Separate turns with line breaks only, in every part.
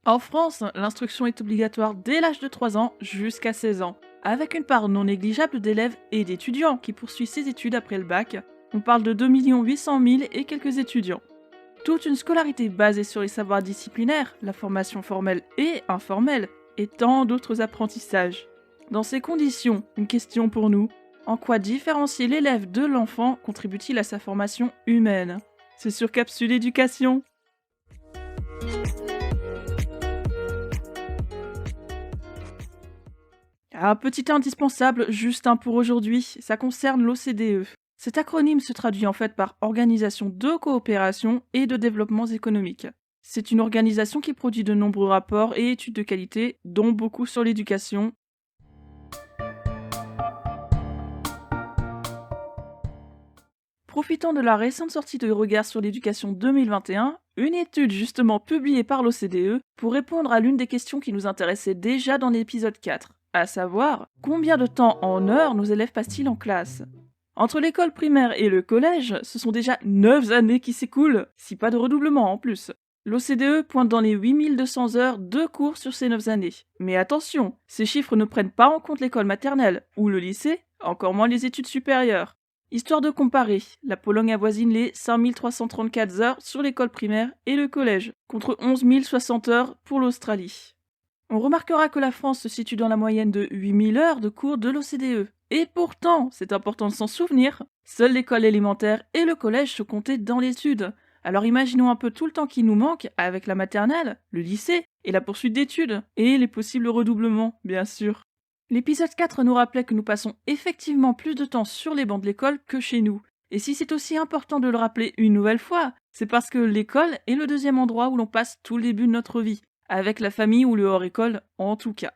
En France, l'instruction est obligatoire dès l'âge de 3 ans jusqu'à 16 ans, avec une part non négligeable d'élèves et d'étudiants qui poursuivent ses études après le bac. On parle de 2 800 000 et quelques étudiants. Toute une scolarité basée sur les savoirs disciplinaires, la formation formelle et informelle, et tant d'autres apprentissages. Dans ces conditions, une question pour nous. En quoi différencier l'élève de l'enfant contribue-t-il à sa formation humaine? C'est sur Capsule Éducation. Un petit indispensable, juste un pour aujourd'hui, ça concerne l'OCDE. Cet acronyme se traduit en fait par Organisation de coopération et de développement économique. C'est une organisation qui produit de nombreux rapports et études de qualité, dont beaucoup sur l'éducation. Profitant de la récente sortie de Regard sur l'éducation 2021, une étude justement publiée par l'OCDE pour répondre à l'une des questions qui nous intéressait déjà dans l'épisode 4, à savoir combien de temps en heures nos élèves passent-ils en classe. Entre l'école primaire et le collège, ce sont déjà 9 années qui s'écoulent, si pas de redoublement en plus. L'OCDE pointe dans les 8200 heures de cours sur ces 9 années. Mais attention, ces chiffres ne prennent pas en compte l'école maternelle ou le lycée, encore moins les études supérieures. Histoire de comparer, la Pologne avoisine les 5334 heures sur l'école primaire et le collège, contre 11 060 heures pour l'Australie. On remarquera que la France se situe dans la moyenne de 8000 heures de cours de l'OCDE. Et pourtant, c'est important de s'en souvenir, seule l'école élémentaire et le collège sont comptés dans l'étude. Alors imaginons un peu tout le temps qui nous manque avec la maternelle, le lycée et la poursuite d'études, et les possibles redoublements, bien sûr. L'épisode 4 nous rappelait que nous passons effectivement plus de temps sur les bancs de l'école que chez nous. Et si c'est aussi important de le rappeler une nouvelle fois, c'est parce que l'école est le deuxième endroit où l'on passe tout le début de notre vie, avec la famille ou le hors-école en tout cas.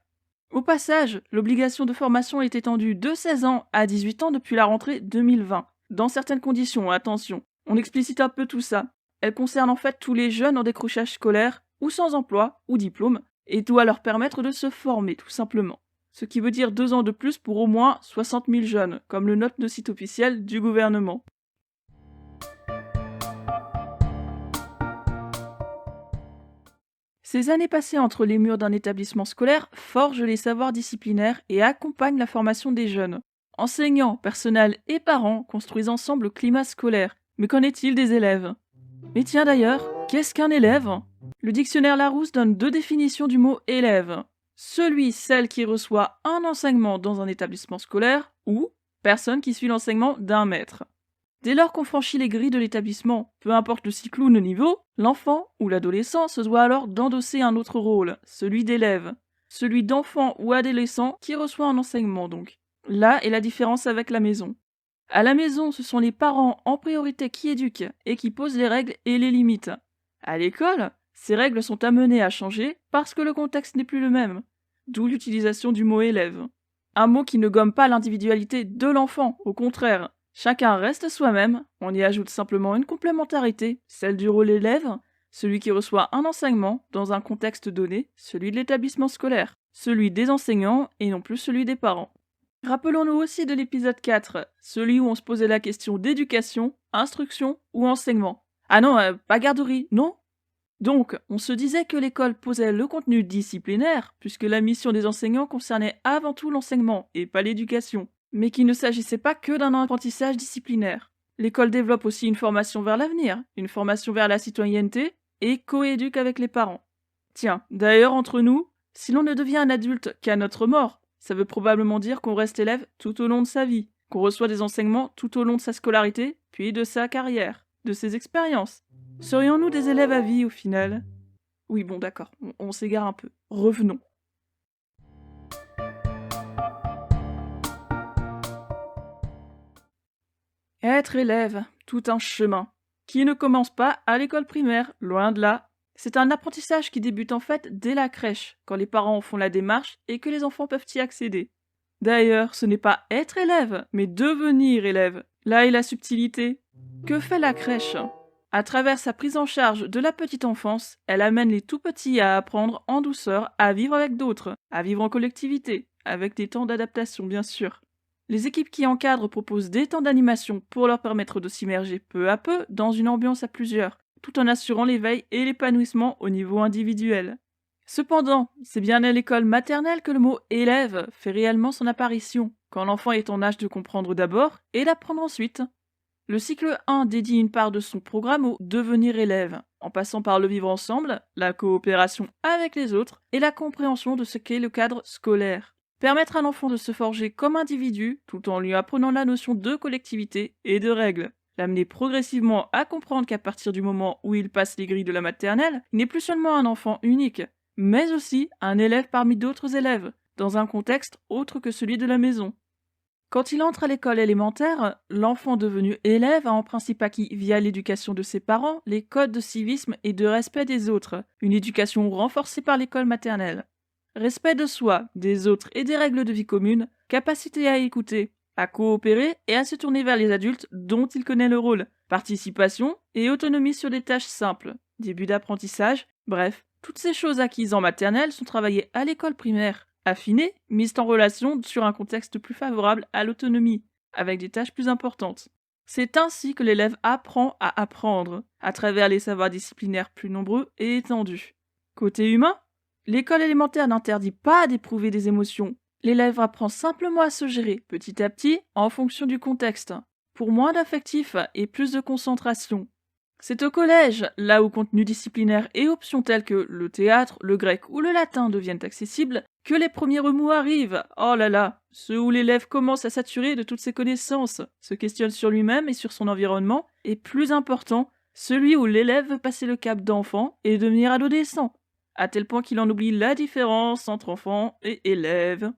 Au passage, l'obligation de formation est étendue de 16 ans à 18 ans depuis la rentrée 2020. Dans certaines conditions, attention. On explicite un peu tout ça. Elle concerne en fait tous les jeunes en décrochage scolaire, ou sans emploi, ou diplôme, et doit leur permettre de se former tout simplement. Ce qui veut dire 2 ans de plus pour au moins 60 000 jeunes, comme le note le site officiel du gouvernement. Ces années passées entre les murs d'un établissement scolaire forgent les savoirs disciplinaires et accompagnent la formation des jeunes. Enseignants, personnel et parents construisent ensemble le climat scolaire. Mais qu'en est-il des élèves? Mais tiens d'ailleurs, qu'est-ce qu'un élève? Le dictionnaire Larousse donne 2 définitions du mot élève. Celle qui reçoit un enseignement dans un établissement scolaire ou personne qui suit l'enseignement d'un maître. Dès lors qu'on franchit les grilles de l'établissement, peu importe le cycle ou le niveau, l'enfant ou l'adolescent se doit alors d'endosser un autre rôle, celui d'élève, celui d'enfant ou adolescent qui reçoit un enseignement donc. Là est la différence avec la maison. À la maison, ce sont les parents en priorité qui éduquent et qui posent les règles et les limites. À l'école, ces règles sont amenées à changer parce que le contexte n'est plus le même, d'où l'utilisation du mot élève. Un mot qui ne gomme pas l'individualité de l'enfant, au contraire. Chacun reste soi-même, on y ajoute simplement une complémentarité, celle du rôle élève, celui qui reçoit un enseignement dans un contexte donné, celui de l'établissement scolaire, celui des enseignants et non plus celui des parents. Rappelons-nous aussi de l'épisode 4, celui où on se posait la question d'éducation, instruction ou enseignement. Ah non, pas garderie, non? Donc, on se disait que l'école posait le contenu disciplinaire, puisque la mission des enseignants concernait avant tout l'enseignement et pas l'éducation, mais qu'il ne s'agissait pas que d'un apprentissage disciplinaire. L'école développe aussi une formation vers l'avenir, une formation vers la citoyenneté, et coéduque avec les parents. Tiens, d'ailleurs entre nous, si l'on ne devient un adulte qu'à notre mort, ça veut probablement dire qu'on reste élève tout au long de sa vie, qu'on reçoit des enseignements tout au long de sa scolarité, puis de sa carrière, de ses expériences. Serions-nous des élèves à vie au final? Oui, bon, d'accord, on s'égare un peu. Revenons. Être élève, tout un chemin, qui ne commence pas à l'école primaire, loin de là. C'est un apprentissage qui débute en fait dès la crèche, quand les parents en font la démarche et que les enfants peuvent y accéder. D'ailleurs, ce n'est pas être élève, mais devenir élève. Là est la subtilité. Que fait la crèche? À travers sa prise en charge de la petite enfance, elle amène les tout-petits à apprendre en douceur à vivre avec d'autres, à vivre en collectivité, avec des temps d'adaptation bien sûr. Les équipes qui encadrent proposent des temps d'animation pour leur permettre de s'immerger peu à peu dans une ambiance à plusieurs, tout en assurant l'éveil et l'épanouissement au niveau individuel. Cependant, c'est bien à l'école maternelle que le mot élève fait réellement son apparition, quand l'enfant est en âge de comprendre d'abord et d'apprendre ensuite. Le cycle 1 dédie une part de son programme au devenir élève, en passant par le vivre ensemble, la coopération avec les autres et la compréhension de ce qu'est le cadre scolaire. Permettre à l'enfant de se forger comme individu tout en lui apprenant la notion de collectivité et de règles. L'amener progressivement à comprendre qu'à partir du moment où il passe les grilles de la maternelle, il n'est plus seulement un enfant unique, mais aussi un élève parmi d'autres élèves, dans un contexte autre que celui de la maison. Quand il entre à l'école élémentaire, l'enfant devenu élève a en principe acquis via l'éducation de ses parents les codes de civisme et de respect des autres, une éducation renforcée par l'école maternelle. Respect de soi, des autres et des règles de vie commune, capacité à écouter, à coopérer et à se tourner vers les adultes dont il connaît le rôle, participation et autonomie sur des tâches simples, début d'apprentissage, bref, toutes ces choses acquises en maternelle sont travaillées à l'école primaire, affinées, mises en relation sur un contexte plus favorable à l'autonomie, avec des tâches plus importantes. C'est ainsi que l'élève apprend à apprendre, à travers les savoirs disciplinaires plus nombreux et étendus. Côté humain, l'école élémentaire n'interdit pas d'éprouver des émotions. L'élève apprend simplement à se gérer petit à petit en fonction du contexte, pour moins d'affectif et plus de concentration. C'est au collège, là où contenu disciplinaire et options telles que le théâtre, le grec ou le latin deviennent accessibles, que les premiers remous arrivent. Oh là là, ceux où l'élève commence à saturer de toutes ses connaissances, se questionne sur lui-même et sur son environnement, et plus important, celui où l'élève veut passer le cap d'enfant et devenir adolescent, à tel point qu'il en oublie la différence entre enfant et élève.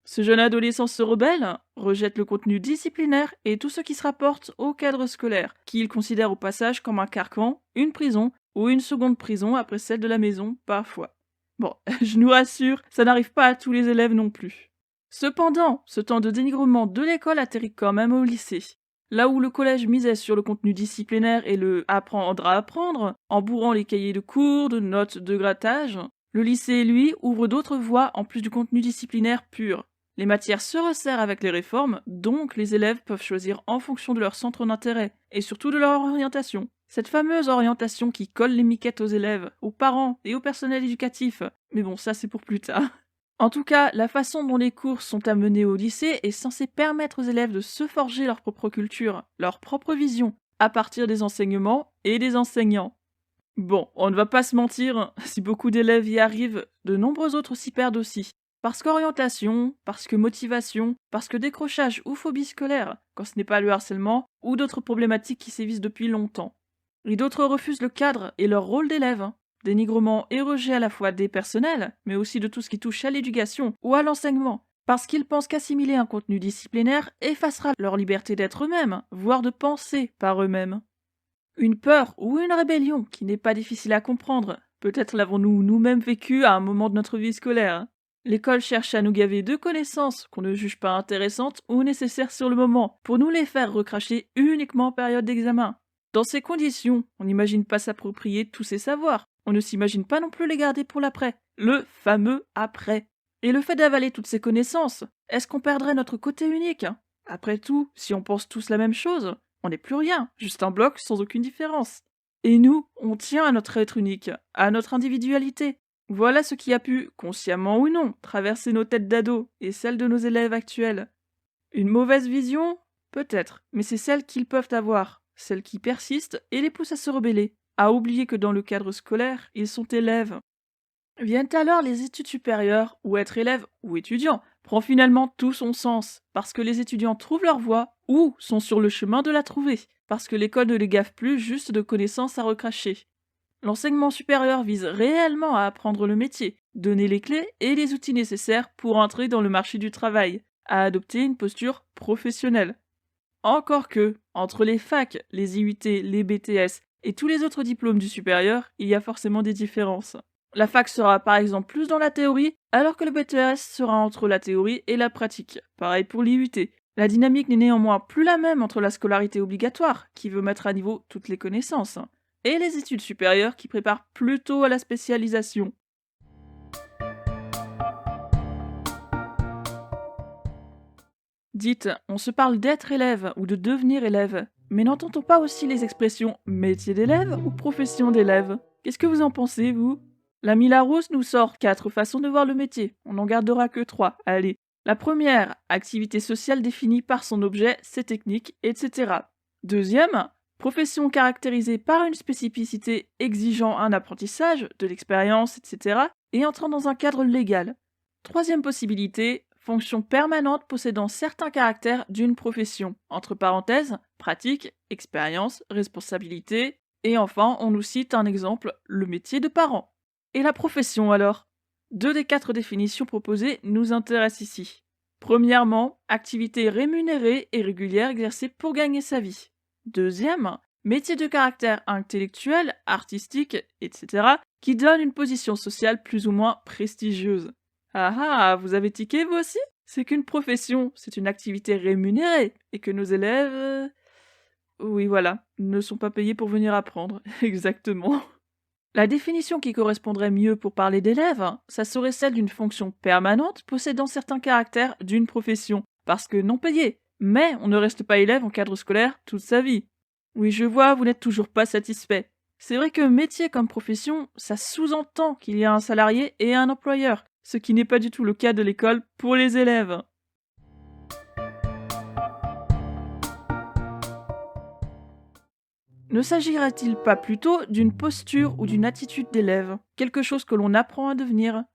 Ce jeune adolescent se rebelle, rejette le contenu disciplinaire et tout ce qui se rapporte au cadre scolaire, qu'il considère au passage comme un carcan, une prison ou une seconde prison après celle de la maison, parfois. Bon, je nous rassure, ça n'arrive pas à tous les élèves non plus. Cependant, ce temps de dénigrement de l'école atterrit quand même au lycée. Là où le collège misait sur le contenu disciplinaire et le apprendre à apprendre, en bourrant les cahiers de cours, de notes, de grattage, le lycée, lui, ouvre d'autres voies en plus du contenu disciplinaire pur. Les matières se resserrent avec les réformes, donc les élèves peuvent choisir en fonction de leur centre d'intérêt et surtout de leur orientation. Cette fameuse orientation qui colle les miquettes aux élèves, aux parents et au personnel éducatif. Mais bon, ça c'est pour plus tard. En tout cas, la façon dont les cours sont amenés au lycée est censée permettre aux élèves de se forger leur propre culture, leur propre vision, à partir des enseignements et des enseignants. Bon, on ne va pas se mentir, si beaucoup d'élèves y arrivent, de nombreux autres s'y perdent aussi. Parce qu'orientation, parce que motivation, parce que décrochage ou phobie scolaire, quand ce n'est pas le harcèlement, ou d'autres problématiques qui sévissent depuis longtemps. Et d'autres refusent le cadre et leur rôle d'élève. Dénigrement et rejet à la fois des personnels, mais aussi de tout ce qui touche à l'éducation ou à l'enseignement, parce qu'ils pensent qu'assimiler un contenu disciplinaire effacera leur liberté d'être eux-mêmes, voire de penser par eux-mêmes. Une peur ou une rébellion qui n'est pas difficile à comprendre, peut-être l'avons-nous nous-mêmes vécu à un moment de notre vie scolaire. L'école cherche à nous gaver de connaissances qu'on ne juge pas intéressantes ou nécessaires sur le moment, pour nous les faire recracher uniquement en période d'examen. Dans ces conditions, on n'imagine pas s'approprier tous ces savoirs, on ne s'imagine pas non plus les garder pour l'après, le fameux après. Et le fait d'avaler toutes ces connaissances, est-ce qu'on perdrait notre côté unique? Après tout, si on pense tous la même chose, on n'est plus rien, juste un bloc sans aucune différence. Et nous, on tient à notre être unique, à notre individualité. Voilà ce qui a pu, consciemment ou non, traverser nos têtes d'ados et celles de nos élèves actuels. Une mauvaise vision? Peut-être, mais c'est celle qu'ils peuvent avoir, celle qui persiste et les pousse à se rebeller, à oublier que dans le cadre scolaire, ils sont élèves. Viennent alors les études supérieures, où être élève ou étudiant prend finalement tout son sens, parce que les étudiants trouvent leur voie ou sont sur le chemin de la trouver, parce que l'école ne les gaffe plus juste de connaissances à recracher. L'enseignement supérieur vise réellement à apprendre le métier, donner les clés et les outils nécessaires pour entrer dans le marché du travail, à adopter une posture professionnelle. Encore que, entre les facs, les IUT, les BTS et tous les autres diplômes du supérieur, il y a forcément des différences. La fac sera par exemple plus dans la théorie, alors que le BTS sera entre la théorie et la pratique. Pareil pour l'IUT. La dynamique n'est néanmoins plus la même entre la scolarité obligatoire, qui veut mettre à niveau toutes les connaissances, et les études supérieures qui préparent plutôt à la spécialisation. Dites, on se parle d'être élève ou de devenir élève, mais n'entend-on pas aussi les expressions métier d'élève ou profession d'élève? Qu'est-ce que vous en pensez, vous? L'ami Larousse nous sort 4 façons de voir le métier. On n'en gardera que 3. Allez. La première, activité sociale définie par son objet, ses techniques, etc. Deuxième, profession caractérisée par une spécificité exigeant un apprentissage, de l'expérience, etc. et entrant dans un cadre légal. Troisième possibilité, fonction permanente possédant certains caractères d'une profession, entre parenthèses, pratique, expérience, responsabilité, et enfin, on nous cite un exemple, le métier de parent. Et la profession alors? 2 des 4 définitions proposées nous intéressent ici. Premièrement, activité rémunérée et régulière exercée pour gagner sa vie. Deuxième, métier de caractère intellectuel, artistique, etc., qui donne une position sociale plus ou moins prestigieuse. Ah ah, vous avez tiqué vous aussi? C'est qu'une profession, c'est une activité rémunérée, et que nos élèves... Oui voilà, ne sont pas payés pour venir apprendre, exactement. La définition qui correspondrait mieux pour parler d'élève, ça serait celle d'une fonction permanente possédant certains caractères d'une profession, parce que non payée. Mais on ne reste pas élève en cadre scolaire toute sa vie. Oui, je vois, vous n'êtes toujours pas satisfait. C'est vrai que métier comme profession, ça sous-entend qu'il y a un salarié et un employeur, ce qui n'est pas du tout le cas de l'école pour les élèves. Ne s'agirait-il pas plutôt d'une posture ou d'une attitude d'élève, quelque chose que l'on apprend à devenir?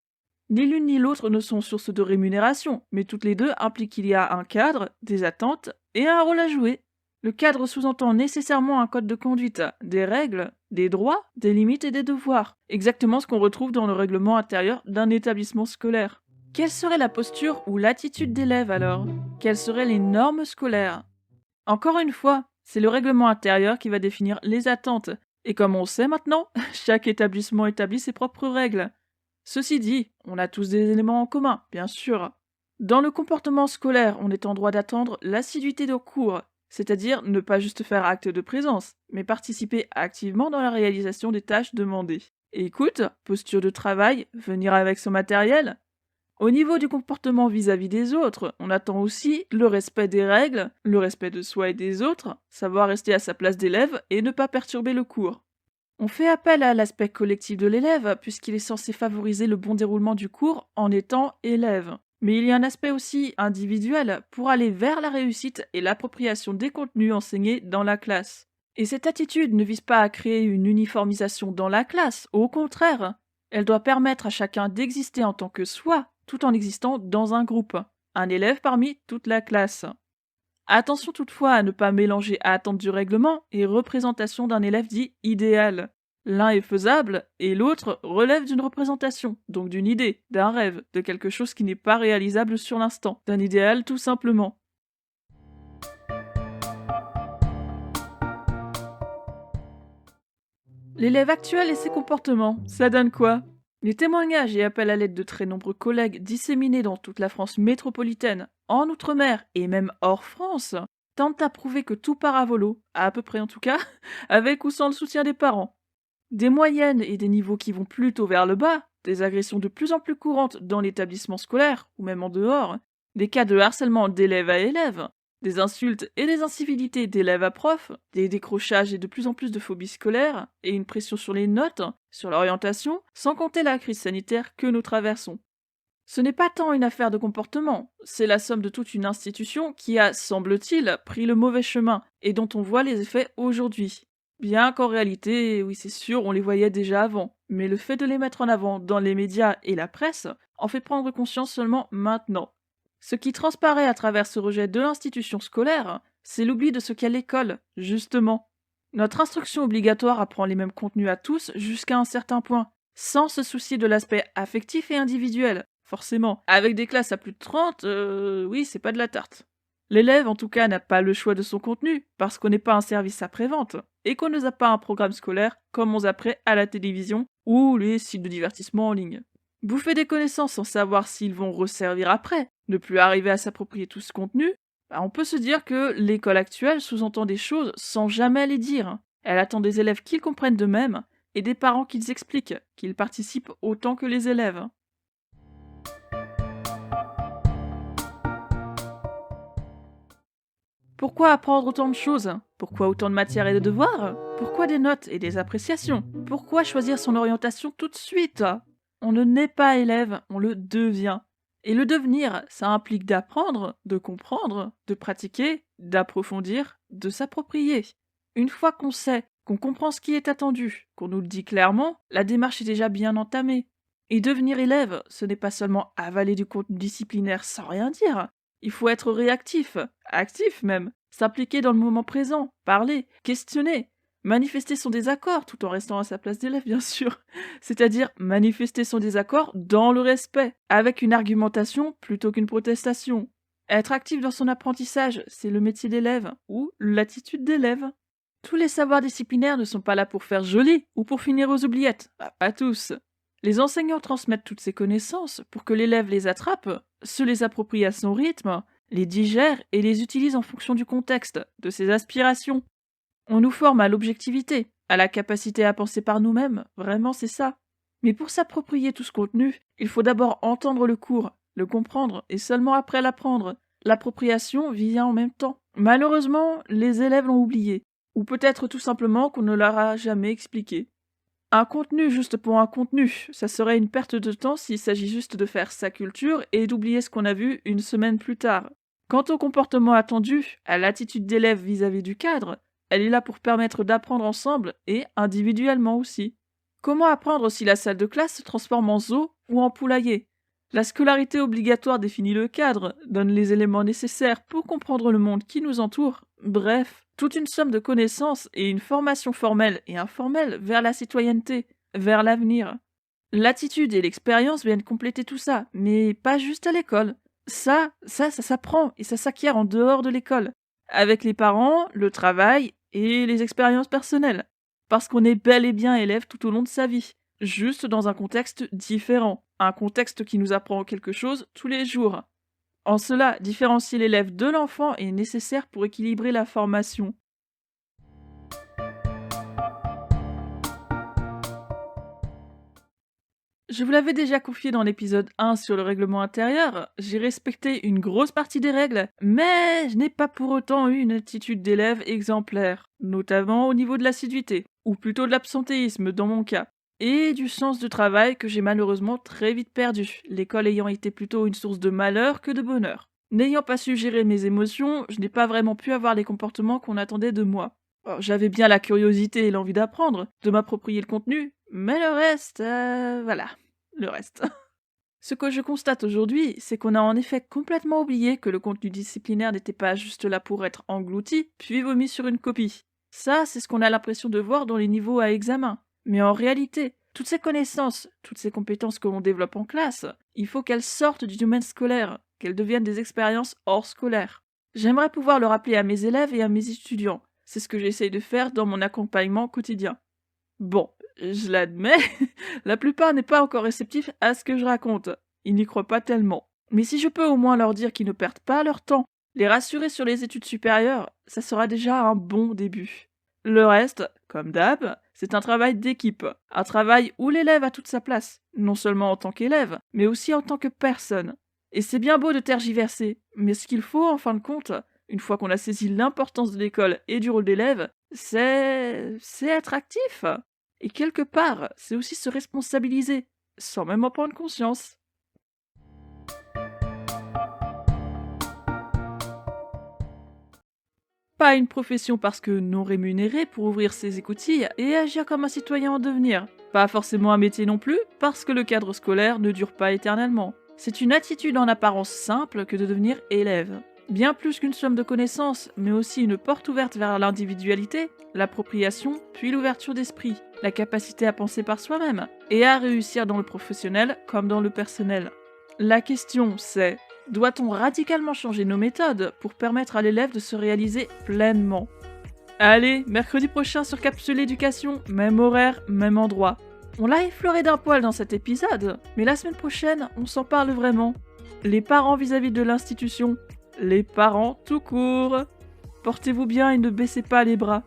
Ni l'une ni l'autre ne sont source de rémunération, mais toutes les deux impliquent qu'il y a un cadre, des attentes et un rôle à jouer. Le cadre sous-entend nécessairement un code de conduite, des règles, des droits, des limites et des devoirs, exactement ce qu'on retrouve dans le règlement intérieur d'un établissement scolaire. Quelle serait la posture ou l'attitude d'élève alors? Quelles seraient les normes scolaires? Encore une fois, c'est le règlement intérieur qui va définir les attentes. Et comme on sait maintenant, chaque établissement établit ses propres règles. Ceci dit, on a tous des éléments en commun, bien sûr. Dans le comportement scolaire, on est en droit d'attendre l'assiduité de cours, c'est-à-dire ne pas juste faire acte de présence, mais participer activement dans la réalisation des tâches demandées. Écoute, posture de travail, venir avec son matériel, au niveau du comportement vis-à-vis des autres, on attend aussi le respect des règles, le respect de soi et des autres, savoir rester à sa place d'élève et ne pas perturber le cours. On fait appel à l'aspect collectif de l'élève puisqu'il est censé favoriser le bon déroulement du cours en étant élève. Mais il y a un aspect aussi individuel pour aller vers la réussite et l'appropriation des contenus enseignés dans la classe. Et cette attitude ne vise pas à créer une uniformisation dans la classe, au contraire, elle doit permettre à chacun d'exister en tant que soi, tout en existant dans un groupe, un élève parmi toute la classe. Attention toutefois à ne pas mélanger attente du règlement et représentation d'un élève dit idéal. L'un est faisable et l'autre relève d'une représentation, donc d'une idée, d'un rêve, de quelque chose qui n'est pas réalisable sur l'instant, d'un idéal tout simplement. L'élève actuel et ses comportements, ça donne quoi? Les témoignages et appels à l'aide de très nombreux collègues disséminés dans toute la France métropolitaine, en Outre-mer et même hors France, tentent à prouver que tout part à volo, à peu près en tout cas, avec ou sans le soutien des parents. Des moyennes et des niveaux qui vont plutôt vers le bas, des agressions de plus en plus courantes dans l'établissement scolaire ou même en dehors, des cas de harcèlement d'élève à élève, des insultes et des incivilités d'élève à prof, des décrochages et de plus en plus de phobies scolaires, et une pression sur les notes, sur l'orientation, sans compter la crise sanitaire que nous traversons. Ce n'est pas tant une affaire de comportement, c'est la somme de toute une institution qui a, semble-t-il, pris le mauvais chemin et dont on voit les effets aujourd'hui. Bien qu'en réalité, oui c'est sûr, on les voyait déjà avant, mais le fait de les mettre en avant dans les médias et la presse en fait prendre conscience seulement maintenant. Ce qui transparaît à travers ce rejet de l'institution scolaire, c'est l'oubli de ce qu'est l'école, justement. Notre instruction obligatoire apprend les mêmes contenus à tous jusqu'à un certain point, sans se soucier de l'aspect affectif et individuel, forcément. Avec des classes à plus de 30, oui, c'est pas de la tarte. L'élève, en tout cas, n'a pas le choix de son contenu, parce qu'on n'est pas un service après-vente, et qu'on ne a pas un programme scolaire comme on zapperait à la télévision ou les sites de divertissement en ligne. Bouffer des connaissances sans savoir s'ils vont resservir après, ne plus arriver à s'approprier tout ce contenu, on peut se dire que l'école actuelle sous-entend des choses sans jamais les dire. Elle attend des élèves qu'ils comprennent d'eux-mêmes et des parents qu'ils expliquent, qu'ils participent autant que les élèves. Pourquoi apprendre autant de choses? Pourquoi autant de matières et de devoirs? Pourquoi des notes et des appréciations? Pourquoi choisir son orientation tout de suite? On ne naît pas élève, on le devient. Et le devenir, ça implique d'apprendre, de comprendre, de pratiquer, d'approfondir, de s'approprier. Une fois qu'on sait, qu'on comprend ce qui est attendu, qu'on nous le dit clairement, la démarche est déjà bien entamée. Et devenir élève, ce n'est pas seulement avaler du contenu disciplinaire sans rien dire. Il faut être réactif, actif même, s'impliquer dans le moment présent, parler, questionner, manifester son désaccord tout en restant à sa place d'élève, bien sûr. C'est-à-dire manifester son désaccord dans le respect, avec une argumentation plutôt qu'une protestation. Être actif dans son apprentissage, c'est le métier d'élève ou l'attitude d'élève. Tous les savoirs disciplinaires ne sont pas là pour faire joli ou pour finir aux oubliettes. Pas tous. Les enseignants transmettent toutes ces connaissances pour que l'élève les attrape, se les approprie à son rythme, les digère et les utilise en fonction du contexte, de ses aspirations. On nous forme à l'objectivité, à la capacité à penser par nous-mêmes, vraiment c'est ça. Mais pour s'approprier tout ce contenu, il faut d'abord entendre le cours, le comprendre et seulement après l'apprendre. L'appropriation vient en même temps. Malheureusement, les élèves l'ont oublié, ou peut-être tout simplement qu'on ne leur a jamais expliqué. Un contenu juste pour un contenu, ça serait une perte de temps s'il s'agit juste de faire sa culture et d'oublier ce qu'on a vu une semaine plus tard. Quant au comportement attendu, à l'attitude d'élève vis-à-vis du cadre, elle est là pour permettre d'apprendre ensemble et individuellement aussi. Comment apprendre si la salle de classe se transforme en zoo ou en poulailler? La scolarité obligatoire définit le cadre, donne les éléments nécessaires pour comprendre le monde qui nous entoure. Bref, toute une somme de connaissances et une formation formelle et informelle vers la citoyenneté, vers l'avenir. L'attitude et l'expérience viennent compléter tout ça, mais pas juste à l'école. Ça s'apprend et ça s'acquiert en dehors de l'école, avec les parents, le travail et les expériences personnelles. Parce qu'on est bel et bien élève tout au long de sa vie, juste dans un contexte différent, un contexte qui nous apprend quelque chose tous les jours. En cela, différencier l'élève de l'enfant est nécessaire pour équilibrer la formation. Je vous l'avais déjà confié dans l'épisode 1 sur le règlement intérieur, j'ai respecté une grosse partie des règles, mais je n'ai pas pour autant eu une attitude d'élève exemplaire, notamment au niveau de l'assiduité, ou plutôt de l'absentéisme dans mon cas, et du sens du travail que j'ai malheureusement très vite perdu, l'école ayant été plutôt une source de malheur que de bonheur. N'ayant pas su gérer mes émotions, je n'ai pas vraiment pu avoir les comportements qu'on attendait de moi. Alors, j'avais bien la curiosité et l'envie d'apprendre, de m'approprier le contenu, mais le reste, voilà, le reste. Ce que je constate aujourd'hui, c'est qu'on a en effet complètement oublié que le contenu disciplinaire n'était pas juste là pour être englouti, puis vomi sur une copie. Ça, c'est ce qu'on a l'impression de voir dans les niveaux à examen. Mais en réalité, toutes ces connaissances, toutes ces compétences que l'on développe en classe, il faut qu'elles sortent du domaine scolaire, qu'elles deviennent des expériences hors scolaire. J'aimerais pouvoir le rappeler à mes élèves et à mes étudiants. C'est ce que j'essaye de faire dans mon accompagnement quotidien. Bon, je l'admets, la plupart n'est pas encore réceptif à ce que je raconte. Ils n'y croient pas tellement. Mais si je peux au moins leur dire qu'ils ne perdent pas leur temps, les rassurer sur les études supérieures, ça sera déjà un bon début. Le reste, comme d'hab, c'est un travail d'équipe. Un travail où l'élève a toute sa place, non seulement en tant qu'élève, mais aussi en tant que personne. Et c'est bien beau de tergiverser, mais ce qu'il faut, en fin de compte, une fois qu'on a saisi l'importance de l'école et du rôle d'élève, c'est être actif. Et quelque part, c'est aussi se responsabiliser, sans même en prendre conscience. Pas une profession parce que non rémunérée pour ouvrir ses écoutilles et agir comme un citoyen en devenir. Pas forcément un métier non plus, parce que le cadre scolaire ne dure pas éternellement. C'est une attitude en apparence simple que de devenir élève. Bien plus qu'une somme de connaissances, mais aussi une porte ouverte vers l'individualité, l'appropriation, puis l'ouverture d'esprit, la capacité à penser par soi-même, et à réussir dans le professionnel comme dans le personnel. La question c'est, doit-on radicalement changer nos méthodes pour permettre à l'élève de se réaliser pleinement? Allez, mercredi prochain sur Capsule Éducation, même horaire, même endroit. On l'a effleuré d'un poil dans cet épisode, mais la semaine prochaine, on s'en parle vraiment. Les parents vis-à-vis de l'institution, les parents tout court. Portez-vous bien et ne baissez pas les bras.